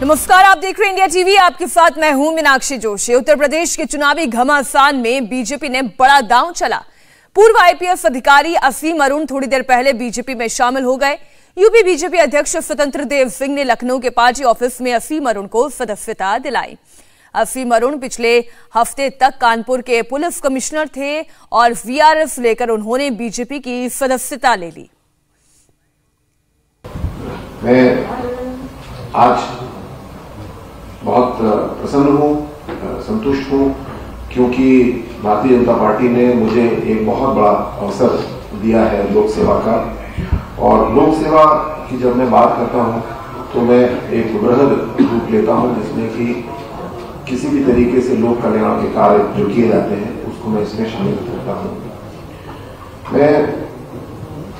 नमस्कार, आप देख रहे हैं इंडिया टीवी। आपके साथ मैं हूं मीनाक्षी जोशी। उत्तर प्रदेश के चुनावी घमासान में बीजेपी ने बड़ा दांव चला। पूर्व आईपीएस अधिकारी असीम अरुण थोड़ी देर पहले बीजेपी में शामिल हो गए। यूपी बीजेपी अध्यक्ष स्वतंत्र देव सिंह ने लखनऊ के पार्टी ऑफिस में असीम अरुण को सदस्यता दिलाई। असीम अरुण पिछले हफ्ते तक कानपुर के पुलिस कमिश्नर थे और वीआरएस लेकर उन्होंने बीजेपी की सदस्यता ले ली। मैं आज बहुत प्रसन्न हूँ, संतुष्ट हूँ, क्योंकि भारतीय जनता पार्टी ने मुझे एक बहुत बड़ा अवसर दिया है लोक सेवा का। और लोक सेवा की जब मैं बात करता हूँ तो मैं एक बृहद रूप लेता हूँ, जिसमें कि किसी भी तरीके से लोक कल्याण के कार्य जो किए जाते हैं उसको मैं इसमें शामिल करता हूँ। मैं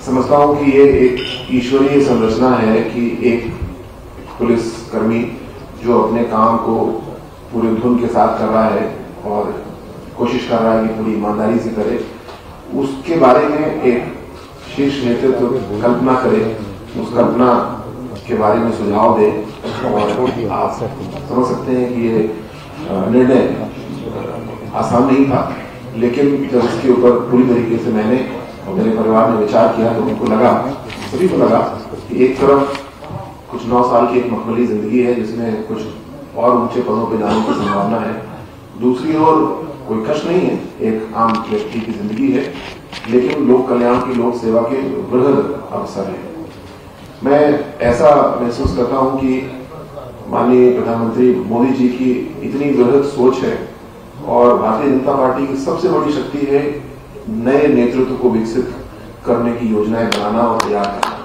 समझता हूँ कि ये एक ईश्वरीय संरचना है कि एक पुलिसकर्मी जो अपने काम को पूरे धुन के साथ कर रहा है और कोशिश कर रहा है कि पूरी ईमानदारी से करे, उसके बारे में एक शीर्ष नेतृत्व कल्पना करे, उस कल्पना के बारे में सुझाव दे। और आप समझ सकते हैं कि ये निर्णय आसान नहीं था, लेकिन जब इसके ऊपर पूरी तरीके से मैंने और मेरे परिवार ने विचार किया तो उनको लगा, सभी को लगा कि एक तरफ कुछ 9 साल की एक मखमली जिंदगी है जिसमें कुछ और ऊंचे पदों पर जाने की संभावना है, दूसरी ओर कोई कष्ट नहीं है, एक आम व्यक्ति की जिंदगी है, लेकिन लोक कल्याण की लोक सेवा के बृहद अवसर है। मैं ऐसा महसूस करता हूं कि माननीय प्रधानमंत्री मोदी जी की इतनी बृहद सोच है और भारतीय जनता पार्टी की सबसे बड़ी शक्ति है नए नेतृत्व को विकसित करने की योजनाएं बनाना और तैयार करना।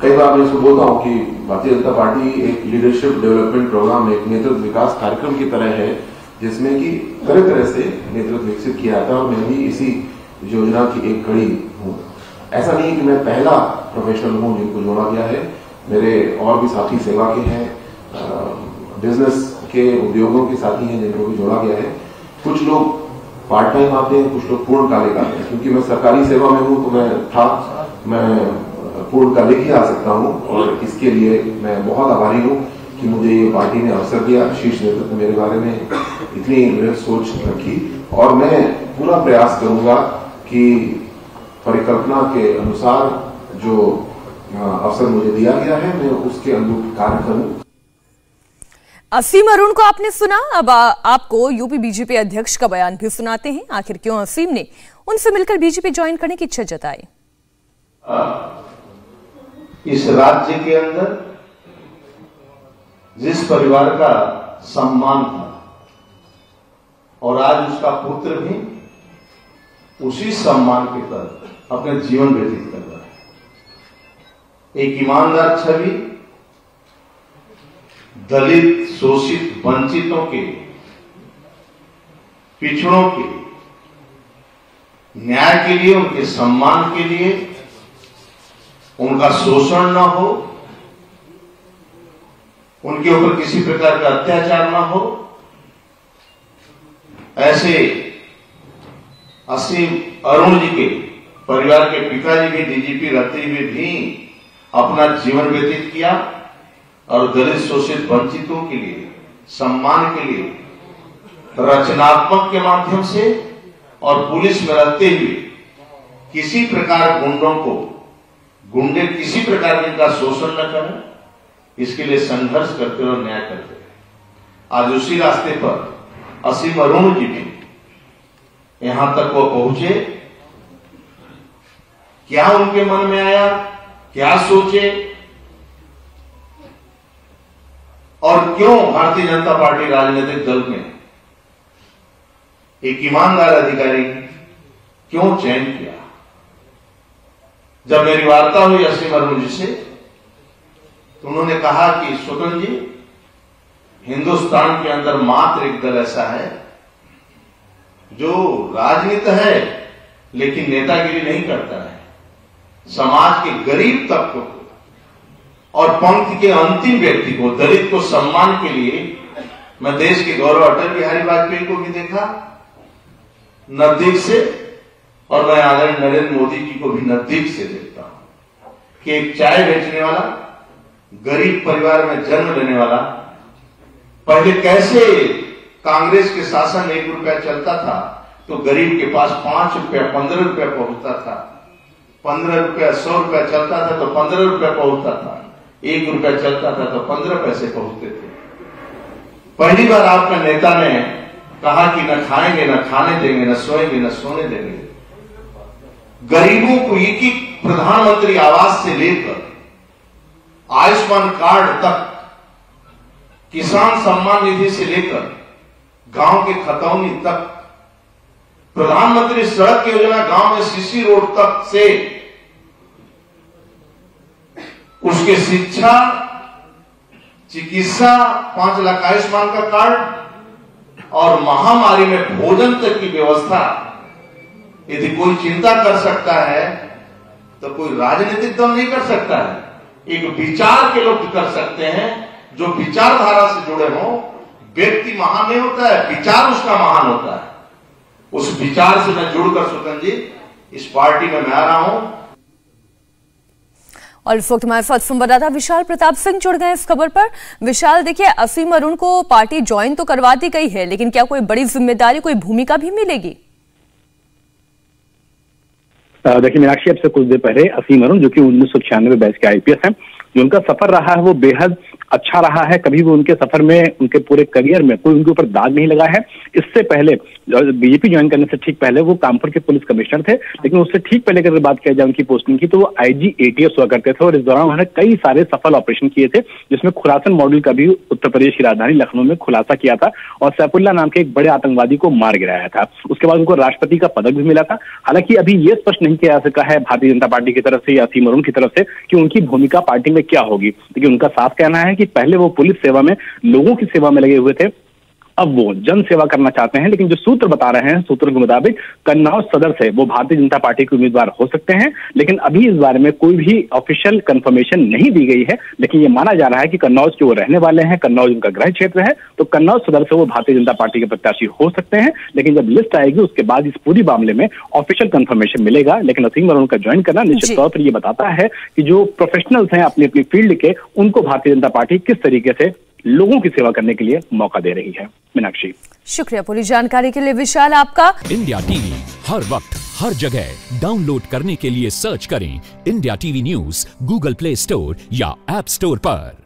कई बार मैं इसको बोलता हूं कि भारतीय जनता पार्टी एक लीडरशिप डेवलपमेंट प्रोग्राम, एक नेतृत्व विकास कार्यक्रम की तरह है, जिसमें कि तरह तरह से नेतृत्व विकसित किया जाता है और मैं भी इसी योजना की एक कड़ी हूं। ऐसा नहीं कि मैं पहला प्रोफेशनल हूं जिनको जोड़ा गया है, मेरे और भी साथी सेवा के हैं, बिजनेस के उद्योगों के साथी हैं जिनको भी जोड़ा गया है। कुछ लोग पार्ट टाइम आते हैं, कुछ लोग पूर्णकालिक आते हैं। क्योंकि मैं सरकारी सेवा में हूं तो मैं पूर्णकालिक ही आ सकता हूं और इसके लिए मैं बहुत आभारी हूं कि मुझे ये पार्टी ने अवसर दिया। शीर्ष नेतृत्व मेरे बारे में इतनी बृहद सोच रखी और मैं पूरा प्रयास करूंगा कि परिकल्पना के अनुसार जो अवसर मुझे दिया गया है मैं उसके अनुरूप कार्य करूं। असीम अरुण को आपने सुना, अब आपको यूपी बीजेपी अध्यक्ष का बयान भी सुनाते हैं। आखिर क्यों असीम ने उनसे मिलकर बीजेपी ज्वाइन करने की इच्छा जताई। इस राज्य के अंदर जिस परिवार का सम्मान था और आज उसका पुत्र भी उसी सम्मान के तहत अपने जीवन व्यतीत कर रहा है। एक ईमानदार छवि दलित, शोषित, वंचितों के, पिछड़ों के न्याय के लिए, उनके सम्मान के लिए, उनका शोषण न हो, उनके ऊपर किसी प्रकार का अत्याचार न हो, ऐसे असीम अरुण जी के परिवार के पिताजी भी डीजीपी रहते हुए भी अपना जीवन व्यतीत किया और दलित, शोषित, वंचितों के लिए, सम्मान के लिए रचनात्मक के माध्यम से और पुलिस में रहते हुए किसी प्रकार गुंडे किसी प्रकार का शोषण न करें, इसके लिए संघर्ष करते और न्याय करते हैं। आज उसी रास्ते पर असीम अरुण जी भी यहां तक वो पहुंचे। क्या उनके मन में आया, क्या सोचे और क्यों भारतीय जनता पार्टी राजनीतिक दल में एक ईमानदार अधिकारी क्यों चयन किया। जब मेरी वार्ता हुई असीम अरुण जी से तो उन्होंने कहा कि स्वतंत्र जी, हिंदुस्तान के अंदर मात्र एक दल ऐसा है जो राजनीति है लेकिन नेतागिरी नहीं करता है। समाज के गरीब तबकों को और पंक्ति के अंतिम व्यक्ति को, दलित को सम्मान के लिए मैं देश के गौरव अटल बिहारी वाजपेयी को भी देखा नजदीक से और मैं आदरणीय नरेंद्र मोदी जी को भी नजदीक से देखता हूं कि एक चाय बेचने वाला गरीब परिवार में जन्म लेने वाला, पहले कैसे कांग्रेस के शासन 1 रुपया चलता था तो गरीब के पास 5 रुपया 15 रुपया पहुंचता था, 15 रुपया 100 रुपया चलता था तो 15 रुपया पहुंचता था, 1 रुपया चलता था तो 15 पैसे पहुंचते थे। पहली बार आपके नेता ने कहा कि न खाएंगे, न खाने देंगे, न सोएंगे, न सोने देंगे। गरीबों को एक प्रधानमंत्री आवास से लेकर आयुष्मान कार्ड तक, किसान सम्मान निधि से लेकर गांव के खतौनी तक, प्रधानमंत्री सड़क योजना गांव में सीसी रोड तक से उसके शिक्षा, चिकित्सा, 5 लाख आयुष्मान का कार्ड और महामारी में भोजन तक की व्यवस्था यदि कोई चिंता कर सकता है तो कोई राजनीतिक दल नहीं कर सकता है। एक विचार के लोग कर सकते हैं, जो विचारधारा से जुड़े हों। व्यक्ति महान नहीं होता है, विचार उसका महान होता है। उस विचार से मैं जुड़कर स्वतंत्र जी इस पार्टी में मैं आ रहा हूं। और इस वक्त हमारे साथ संवाददाता विशाल प्रताप सिंह जुड़ गए इस खबर पर। विशाल, देखिए, असीम अरुण को पार्टी ज्वाइन तो करवा दी गई है, लेकिन क्या कोई बड़ी जिम्मेदारी, कोई भूमिका भी मिलेगी? देखिए मीनाक्षी, अब से कुछ देर पहले असीम अरुण, जो कि 1996 बैच के IPS हैं, जो उनका सफर रहा है वो बेहद अच्छा रहा है। कभी भी उनके सफर में, उनके पूरे करियर में कोई उनके ऊपर दाग नहीं लगा है। इससे पहले बीजेपी ज्वाइन करने से ठीक पहले वो कानपुर के पुलिस कमिश्नर थे, लेकिन उससे ठीक पहले अगर बात किया जाए उनकी पोस्टिंग की तो वो IG ATS हुआ करते थे। और इस दौरान उन्होंने कई सारे सफल ऑपरेशन किए थे, जिसमें खुरासन मॉडल का भी उत्तर प्रदेश की राजधानी लखनऊ में खुलासा किया था और सैफुल्लाह नाम के एक बड़े आतंकवादी को मार गिराया था। उसके बाद उनको राष्ट्रपति का पदक भी मिला था। हालांकि अभी ये स्पष्ट नहीं किया जा सका है भारतीय जनता पार्टी की तरफ से या असीम अरुण की तरफ से कि उनकी भूमिका पार्टी में क्या होगी, लेकिन उनका साफ कहना है कि पहले वो पुलिस सेवा में, लोगों की सेवा में लगे हुए थे, अब वो जन सेवा करना चाहते हैं। लेकिन जो सूत्र बता रहे हैं, सूत्रों के मुताबिक कन्नौज सदर से वो भारतीय जनता पार्टी के उम्मीदवार हो सकते हैं, लेकिन अभी इस बारे में कोई भी ऑफिशियल कंफर्मेशन नहीं दी गई है। लेकिन ये माना जा रहा है कि कन्नौज के वो रहने वाले हैं, कन्नौज उनका गृह क्षेत्र है, तो कन्नौज सदर से वो भारतीय जनता पार्टी के प्रत्याशी हो सकते हैं। लेकिन जब लिस्ट आएगी उसके बाद इस पूरी मामले में ऑफिशियल कंफर्मेशन मिलेगा। लेकिन असीम अरुण का ज्वाइन करना निश्चित तौर पर ये बताता है कि जो प्रोफेशनल्स हैं अपनी अपनी फील्ड के, उनको भारतीय जनता पार्टी किस तरीके से लोगों की सेवा करने के लिए मौका दे रही है। मीनाक्षी, शुक्रिया पूरी जानकारी के लिए विशाल आपका। इंडिया टीवी हर वक्त हर जगह डाउनलोड करने के लिए सर्च करें India TV news Google play store या ऐप स्टोर पर।